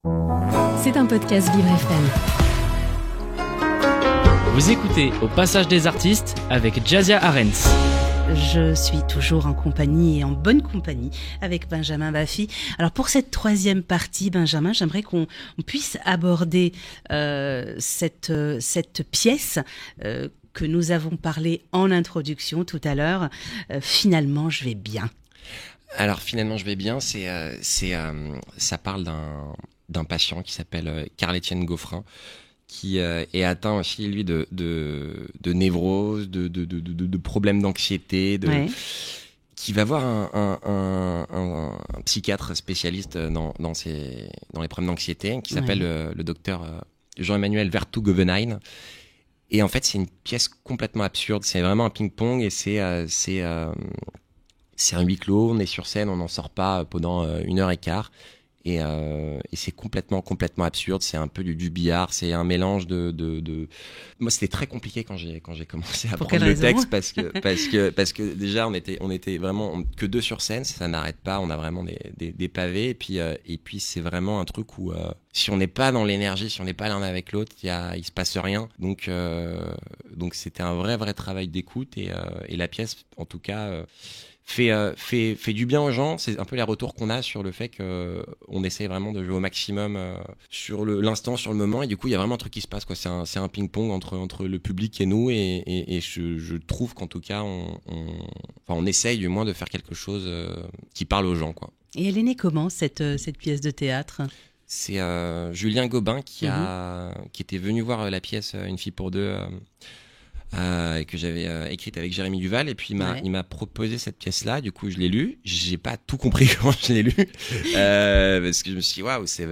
C'est un podcast Vivre FM. Vous écoutez Au Passage des Artistes avec Jazia Arens. Je suis toujours en compagnie et en bonne compagnie avec Benjamin Baffy. Alors pour cette troisième partie, Benjamin, j'aimerais qu'on puisse aborder cette pièce que nous avons parlé en introduction tout à l'heure. Finalement, je vais bien. Alors finalement, je vais bien. Ça parle d'un patient qui s'appelle Carl-Étienne Gaufrin, qui est atteint aussi, lui, de névrose, de problèmes d'anxiété, qui va voir un psychiatre spécialiste dans les problèmes d'anxiété, qui s'appelle le docteur Jean-Emmanuel Vertougovenheim. Et en fait, c'est une pièce complètement absurde. C'est vraiment un ping-pong et c'est un huis clos. On est sur scène, on n'en sort pas pendant 1h15. Et c'est complètement absurde. C'est un peu du billard. C'est un mélange de... Moi, c'était très compliqué quand j'ai commencé à prendre le texte parce que déjà on était vraiment que deux sur scène. Ça n'arrête pas. On a vraiment des pavés. Et puis c'est vraiment un truc où si on n'est pas dans l'énergie, si on n'est pas l'un avec l'autre, il se passe rien. Donc c'était un vrai travail d'écoute et la pièce, en tout cas. Fait du bien aux gens. C'est un peu les retours qu'on a sur le fait qu'on essaie vraiment de jouer au maximum sur l'instant, sur le moment, et du coup il y a vraiment un truc qui se passe, quoi. C'est un ping-pong entre le public et nous, et je trouve qu'en tout cas on essaye du moins de faire quelque chose qui parle aux gens, quoi. Et elle est née comment, cette pièce de théâtre ? C'est Julien Gobin qui était venu voir la pièce Une fille pour deux, que j'avais écrite avec Jérémy Duval, et puis il m'a proposé cette pièce-là. Du coup, je l'ai lue. J'ai pas tout compris quand je l'ai lue, parce que je me suis dit waouh, c'est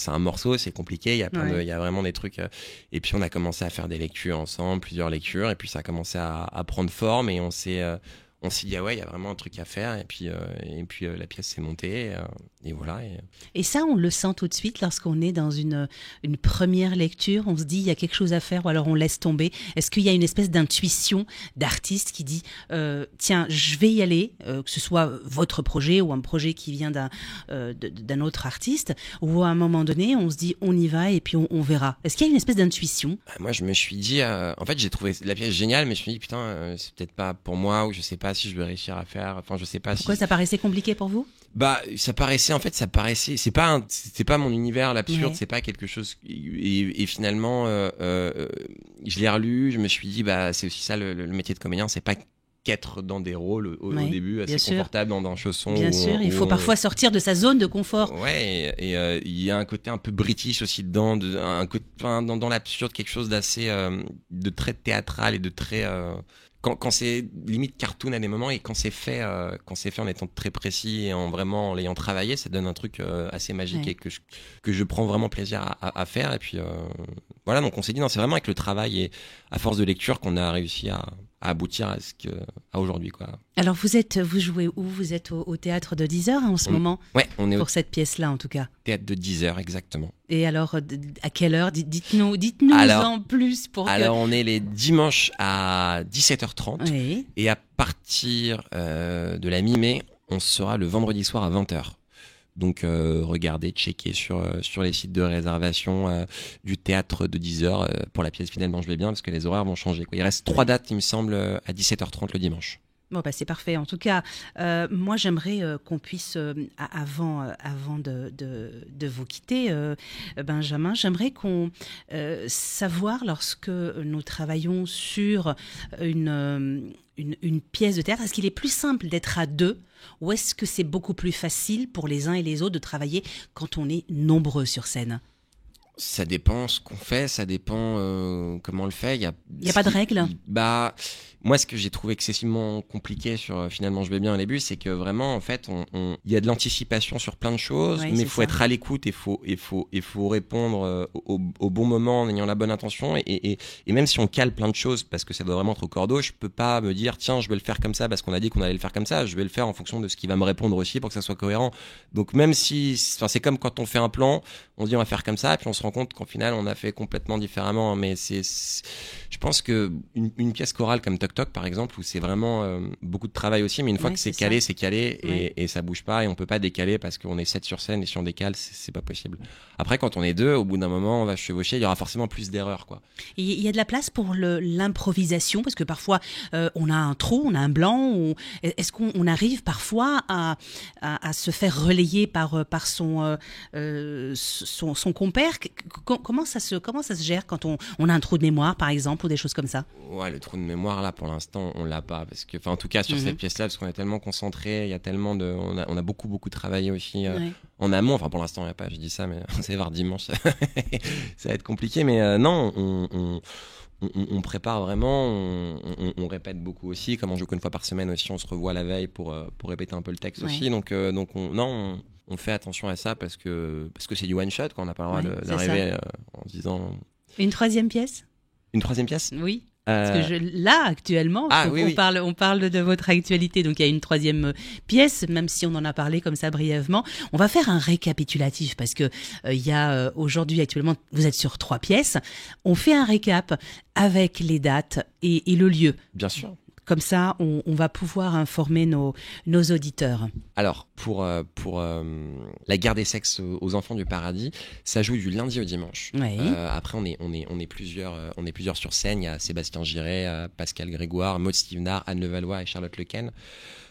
un morceau, c'est compliqué. Il y a vraiment des trucs. Et puis on a commencé à faire des lectures ensemble, plusieurs lectures, et puis ça a commencé à prendre forme, et on s'est dit il y a vraiment un truc à faire, et puis la pièce s'est montée, et voilà. Et ça, on le sent tout de suite lorsqu'on est dans une première lecture. On se dit il y a quelque chose à faire, ou alors on laisse tomber. Est-ce qu'il y a une espèce d'intuition d'artiste qui dit tiens, je vais y aller, que ce soit votre projet ou un projet qui vient d'un autre artiste, ou à un moment donné on se dit on y va et puis on verra. Est-ce qu'il y a une espèce d'intuition ? Moi, je me suis dit en fait, j'ai trouvé la pièce géniale, mais je me suis dit putain, c'est peut-être pas pour moi, ou je sais pas si je vais réussir à faire. Enfin, je sais pas. Pourquoi ça paraissait compliqué pour vous ? C'était pas mon univers, l'absurde, c'est pas quelque chose. Et finalement, je l'ai relu, je me suis dit c'est aussi ça le métier de comédien, c'est pas qu'être dans des rôles au début assez confortable dans un chausson. Bien sûr, il faut parfois sortir de sa zone de confort. Ouais, et il y a un côté un peu british aussi dedans, dans l'absurde, quelque chose d'assez de très théâtral et de très quand c'est limite cartoon à des moments, et quand c'est fait en étant très précis et en l'ayant travaillé, ça donne un truc assez magique, et que je prends vraiment plaisir à faire. Et puis voilà, donc on s'est dit non, c'est vraiment avec le travail et à force de lecture qu'on a réussi à aboutir à aujourd'hui, quoi. Alors vous jouez où ? Vous êtes au théâtre de 10h en ce moment ? Ouais, on est pour cette pièce-là en tout cas. Théâtre de 10h, exactement. Et alors à quelle heure ? Dites-nous en plus Alors on est les dimanches à 17h30, et à partir de la mi-mai, on sera le vendredi soir à 20h. Donc regardez, checkez sur les sites de réservation du théâtre de 10h pour la pièce Finalement je vais bien, parce que les horaires vont changer, quoi. Il reste 3 dates, il me semble, à 17h30 le dimanche. Bon, c'est parfait. En tout cas, moi, j'aimerais qu'on puisse, avant de vous quitter, Benjamin, j'aimerais qu'on savoir, lorsque nous travaillons sur une pièce de théâtre, est-ce qu'il est plus simple d'être à deux, ou est-ce que c'est beaucoup plus facile pour les uns et les autres de travailler quand on est nombreux sur scène ? Ça dépend ce qu'on fait, ça dépend comment on le fait. Il y a pas de règle. Moi, ce que j'ai trouvé excessivement compliqué sur Finalement je vais bien au début, c'est que vraiment, en fait, il y a de l'anticipation sur plein de choses, mais il faut être à l'écoute, et faut répondre au bon moment en ayant la bonne intention. Et même si on cale plein de choses, parce que ça doit vraiment être au cordeau, je peux pas me dire tiens, je vais le faire comme ça parce qu'on a dit qu'on allait le faire comme ça. Je vais le faire en fonction de ce qui va me répondre aussi, pour que ça soit cohérent. Donc même si, c'est comme quand on fait un plan, on dit on va faire comme ça, et puis on se rend compte qu'au final, on a fait complètement différemment. Mais je pense que une pièce chorale comme Toc Toc, par exemple, où c'est vraiment beaucoup de travail aussi, mais une fois que c'est calé, c'est calé et ça bouge pas et on peut pas décaler parce qu'on est 7 sur scène et si on décale, c'est pas possible. Après, quand on est 2, au bout d'un moment, on va chevaucher, il y aura forcément plus d'erreurs, quoi. Il y a de la place pour l'improvisation parce que parfois on a un trou, on a un blanc. Est-ce qu'on arrive parfois à se faire relayer par son compère? Comment ça se gère quand on a un trou de mémoire, par exemple, ou des choses comme ça? Ouais, le trou de mémoire là, pour l'instant, on l'a pas parce que, en tout cas sur cette pièce-là, parce qu'on est tellement concentré, il y a tellement on a beaucoup travaillé aussi en amont. Enfin, pour l'instant, il n'y a pas. Je dis ça, mais on va voir dimanche, ça va être compliqué. Mais non, on prépare vraiment, on répète beaucoup aussi. Comme on joue qu'une fois par semaine aussi, on se revoit la veille pour répéter un peu le texte aussi. Donc on fait attention à ça parce que c'est du one shot quand on n'a pas le droit d'arriver en se disant. Une troisième pièce? Une troisième pièce? Oui. Parce que là, actuellement, on parle de votre actualité. Donc, il y a une troisième pièce, même si on en a parlé comme ça brièvement. On va faire un récapitulatif parce que il y a aujourd'hui, actuellement, vous êtes sur 3 pièces. On fait un récap avec les dates et le lieu. Bien sûr. Comme ça, on va pouvoir informer nos auditeurs. Alors, pour la guerre des sexes aux enfants du paradis, ça joue du lundi au dimanche. Oui. Après, on est plusieurs sur scène. Il y a Sébastien Giret, Pascal Grégoire, Maud Stevenard, Anne Levallois et Charlotte Lequen.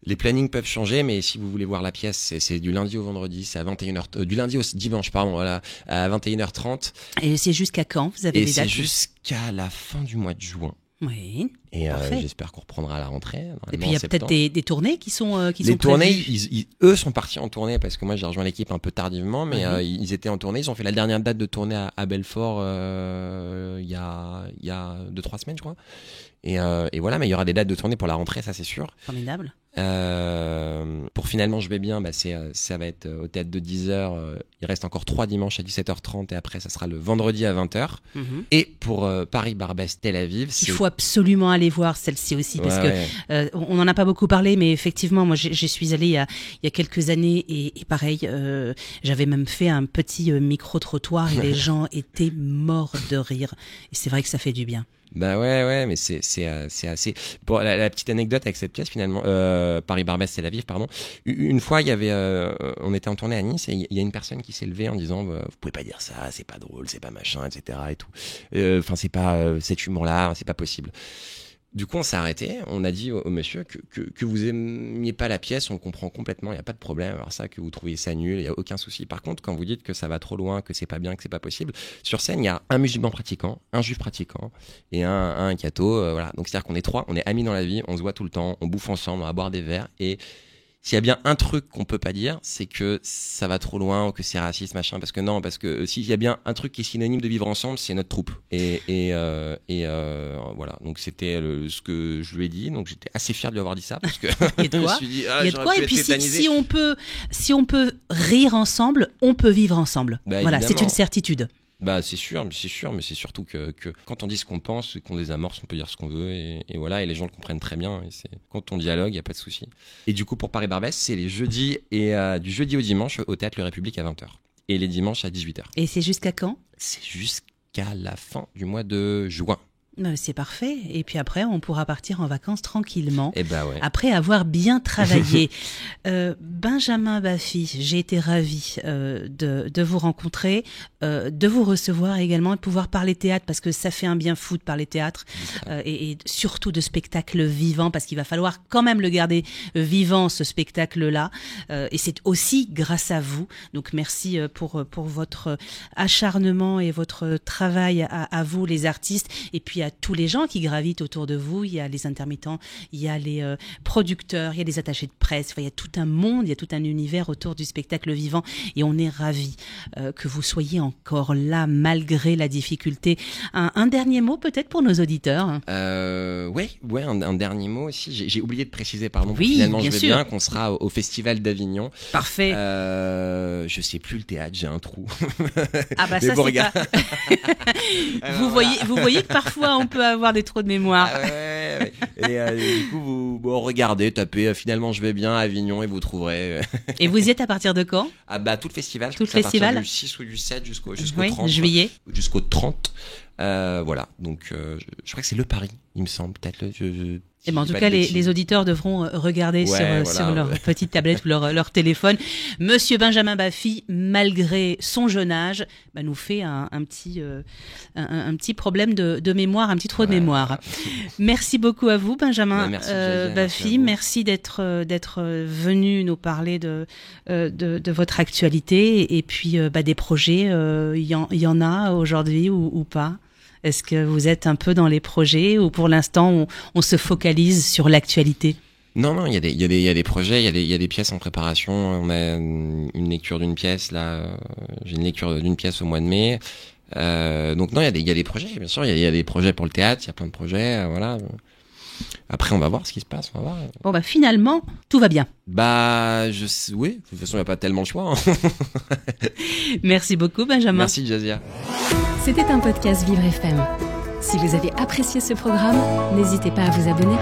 Les plannings peuvent changer, mais si vous voulez voir la pièce, c'est du lundi au vendredi, c'est à 21h, du lundi au dimanche, voilà, à 21h30. Et c'est jusqu'à quand? Vous avez des dates? C'est jusqu'à la fin du mois de juin. Oui. Et j'espère qu'on reprendra à la rentrée. Et puis il y a peut-être des tournées qui sont les tournées, eux sont partis en tournée parce que moi j'ai rejoint l'équipe un peu tardivement, mais ils étaient en tournée. Ils ont fait la dernière date de tournée à Belfort il y a 2-3 semaines, je crois. Et voilà, mais il y aura des dates de tournée pour la rentrée, ça c'est sûr. Formidable. Pour Finalement je vais bien, ça va être au théâtre de 10h. Il reste encore 3 dimanches à 17h30 et après ça sera le vendredi à 20h. Et pour Paris-Barbès Tel Aviv, il faut absolument aller voir celle-ci aussi parce que on n'en a pas beaucoup parlé, mais effectivement moi j'y suis allée il y a quelques années et pareil, j'avais même fait un petit micro-trottoir et les gens étaient morts de rire et c'est vrai que ça fait du bien. Bah ouais, mais c'est assez. Pour la petite anecdote avec cette pièce finalement, Paris-Barbès Tel Aviv, pardon. Une fois, il y avait, on était en tournée à Nice et il y a une personne qui s'est levée en disant, vous pouvez pas dire ça, c'est pas drôle, c'est pas machin, etc. et tout. Enfin, c'est pas cet humour-là, c'est pas possible. Du coup, on s'est arrêté. On a dit au monsieur que vous aimiez pas la pièce, on le comprend complètement, il y a pas de problème. Alors ça, que vous trouviez ça nul, il y a aucun souci. Par contre, quand vous dites que ça va trop loin, que c'est pas bien, que c'est pas possible, sur scène, il y a un musulman pratiquant, un juif pratiquant et un catho. Voilà. Donc c'est-à-dire qu'on est 3, on est amis dans la vie, on se voit tout le temps, on bouffe ensemble, on va boire des verres et s'il y a bien un truc qu'on peut pas dire, c'est que ça va trop loin ou que c'est raciste, machin. Parce que s'il y a bien un truc qui est synonyme de vivre ensemble, c'est notre troupe. Et voilà. Donc c'était ce que je lui ai dit. Donc j'étais assez fier de lui avoir dit ça parce que et toi, je me suis dit, il y a de quoi. Et puis si on peut rire ensemble, on peut vivre ensemble. Voilà, évidemment. C'est une certitude. Bah c'est sûr, mais c'est surtout que quand on dit ce qu'on pense, qu'on désamorce, on peut dire ce qu'on veut et voilà, et les gens le comprennent très bien. Et c'est quand on dialogue, il y a pas de souci. Et du coup pour Paris-Barbès, c'est les jeudis et du jeudi au dimanche au théâtre Le République à 20h et les dimanches à 18h. Et c'est jusqu'à quand? C'est jusqu'à la fin du mois de juin. C'est parfait. Et puis après, on pourra partir en vacances tranquillement. Et bah ouais. Après avoir bien travaillé. Benjamin Baffy, j'ai été ravie de vous rencontrer, de vous recevoir également et de pouvoir parler théâtre parce que ça fait un bien fou de parler théâtre et surtout de spectacle vivant parce qu'il va falloir quand même le garder vivant ce spectacle-là. Et c'est aussi grâce à vous. Donc merci pour votre acharnement et votre travail à vous les artistes et puis à tous les gens qui gravitent autour de vous. Il y a les intermittents, il y a les producteurs, il y a les attachés de presse, enfin, il y a tout un monde, il y a tout un univers autour du spectacle vivant et on est ravis que vous soyez encore là malgré la difficulté. Un dernier mot peut-être pour nos auditeurs. Ouais, un dernier mot aussi. J'ai oublié de préciser, pardon. Oui, finalement, bien je vais sûr. bien qu'on sera au Festival d'Avignon. Parfait. Je sais plus le théâtre, j'ai un trou. Ah bah mais ça bon, c'est pas... vous voyez que parfois on peut avoir des trous de mémoire. ouais. Et du coup, vous regardez, tapez finalement je vais bien à Avignon et vous trouverez. Et vous y êtes à partir de quand? Ah bah tout le festival. Tout le festival. À partir du 6 ou du 7 jusqu'au 30. Juillet. Jusqu'au 30. Voilà. Donc je crois que c'est le Paris, il me semble. Peut-être. Et ben en tout cas, les auditeurs devront regarder sur leur petite tablette ou leur téléphone. Monsieur Benjamin Baffy, malgré son jeune âge, nous fait un petit problème de mémoire, un petit trou de mémoire. Merci beaucoup à vous, Benjamin Baffy. Merci d'être venu nous parler de votre actualité et puis des projets. Il y en a aujourd'hui ou pas? Est-ce que vous êtes un peu dans les projets ou pour l'instant on se focalise sur l'actualité? Non, il y a des projets, il y a des pièces en préparation. On a une lecture d'une pièce là. J'ai une lecture d'une pièce au mois de mai. Donc non, il y a des projets, bien sûr. Il y a des projets pour le théâtre. Il y a plein de projets, voilà. Après, on va voir ce qui se passe. On va voir. Bon finalement, tout va bien. Oui. De toute façon, il n'y a pas tellement le choix. Hein. Merci beaucoup, Benjamin. Merci, Jazia. C'était un podcast Vivre FM. Si vous avez apprécié ce programme, n'hésitez pas à vous abonner.